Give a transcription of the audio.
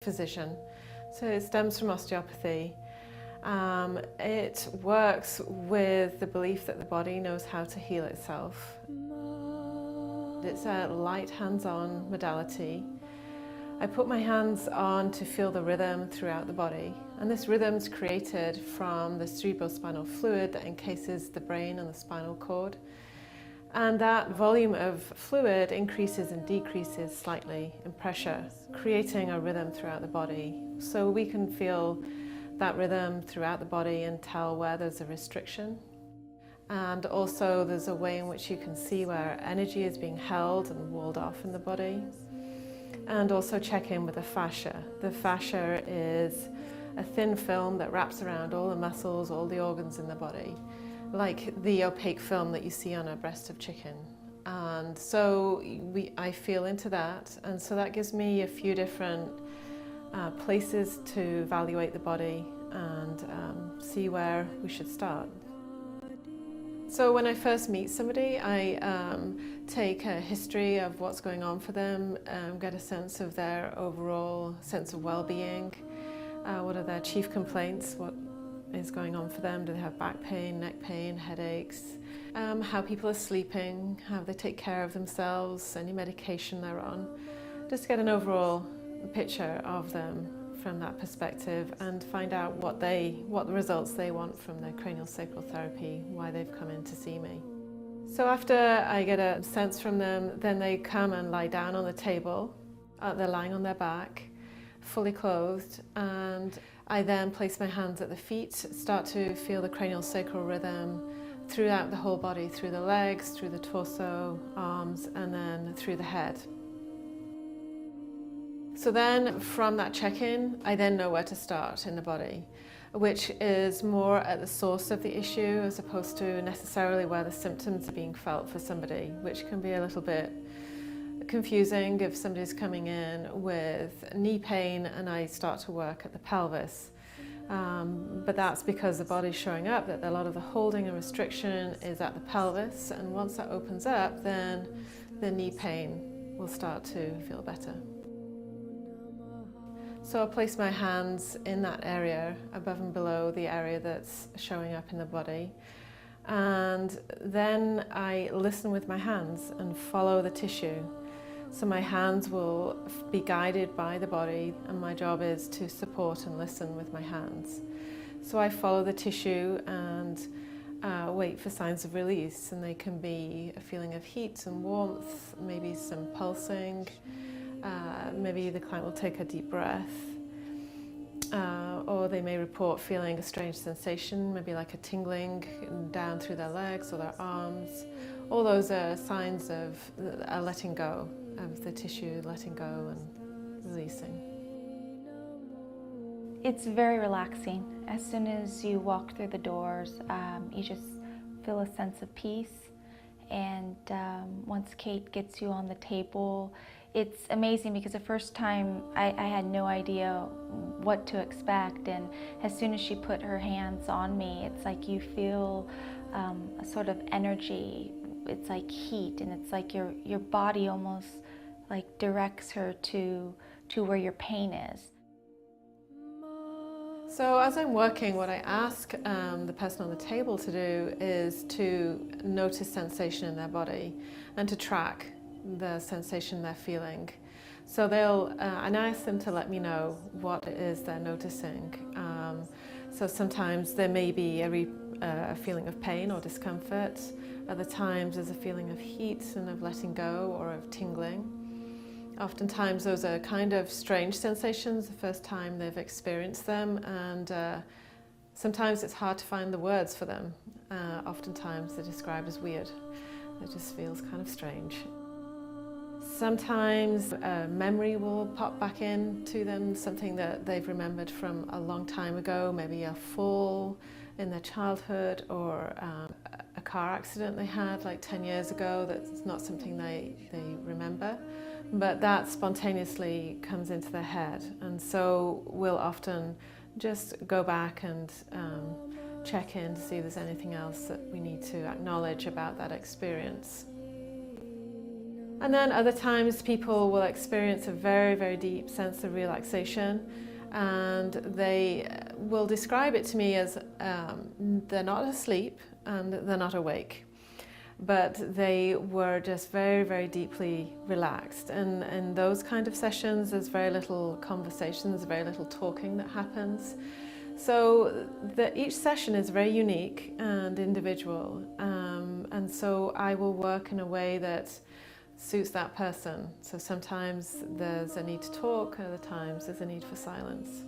physician. So it stems from osteopathy. It works with the belief that the body knows how to heal itself. It's a light hands-on modality. I put my hands on to feel the rhythm throughout the body, and this rhythm is created from the cerebrospinal fluid that encases the brain and the spinal cord. And that volume of fluid increases and decreases slightly in pressure, creating a rhythm throughout the body. So we can feel that rhythm throughout the body and tell where there's a restriction. And also there's a way in which you can see where energy is being held and walled off in the body. And also check in with the fascia. The fascia is a thin film that wraps around all the muscles, all the organs in the body, like the opaque film that you see on a breast of chicken. And so I feel into that, and so that gives me a few different places to evaluate the body and see where we should start. So when I first meet somebody, I take a history of what's going on for them, get a sense of their overall sense of well-being, what are their chief complaints, what is going on for them, do they have back pain, neck pain, headaches, how people are sleeping, how they take care of themselves, any medication they're on, just to get an overall picture of them from that perspective and find out what the results they want from their craniosacral therapy, why they've come in to see me. So after I get a sense from them, then they come and lie down on the table. They're lying on their back, fully clothed, and I then place my hands at the feet, start to feel the craniosacral rhythm throughout the whole body, through the legs, through the torso, arms, and then through the head. So then from that check-in, I then know where to start in the body, which is more at the source of the issue as opposed to necessarily where the symptoms are being felt for somebody, which can be a little bit confusing if somebody's coming in with knee pain and I start to work at the pelvis. But that's because the body's showing up that a lot of the holding and restriction is at the pelvis, and once that opens up, then the knee pain will start to feel better. So I'll place my hands in that area, above and below the area that's showing up in the body. And then I listen with my hands and follow the tissue. So my hands will be guided by the body, and my job is to support and listen with my hands. So I follow the tissue and wait for signs of release, and they can be a feeling of heat and warmth, maybe some pulsing. Maybe the client will take a deep breath, or they may report feeling a strange sensation, maybe like a tingling down through their legs or their arms. All those are signs of a letting go of the tissue, letting go and releasing. It's very relaxing. As soon as you walk through the doors, you just feel a sense of peace. And once Kate gets you on the table, it's amazing because the first time I had no idea what to expect, and as soon as she put her hands on me, it's like you feel a sort of energy. It's like heat, and it's like your body almost like directs her to where your pain is. So as I'm working, what I ask the person on the table to do is to notice sensation in their body and to track the sensation they're feeling. So and I ask them to let me know what it is they're noticing. So sometimes there may be a feeling of pain or discomfort. Other times there's a feeling of heat and of letting go or of tingling. Oftentimes those are kind of strange sensations the first time they've experienced them, and sometimes it's hard to find the words for them. Oftentimes they're described as weird. It just feels kind of strange. Sometimes a memory will pop back into them, something that they've remembered from a long time ago, maybe a fall in their childhood or a car accident they had like 10 years ago. That's not something they remember, but that spontaneously comes into their head. And so we'll often just go back and check in to see if there's anything else that we need to acknowledge about that experience. And then other times people will experience a very, very deep sense of relaxation, and they will describe it to me as they're not asleep and they're not awake, but they were just very, very deeply relaxed. And in those kind of sessions, there's very little conversation, there's very little talking that happens. So each session is very unique and individual, and so I will work in a way that suits that person. So sometimes there's a need to talk, other times there's a need for silence.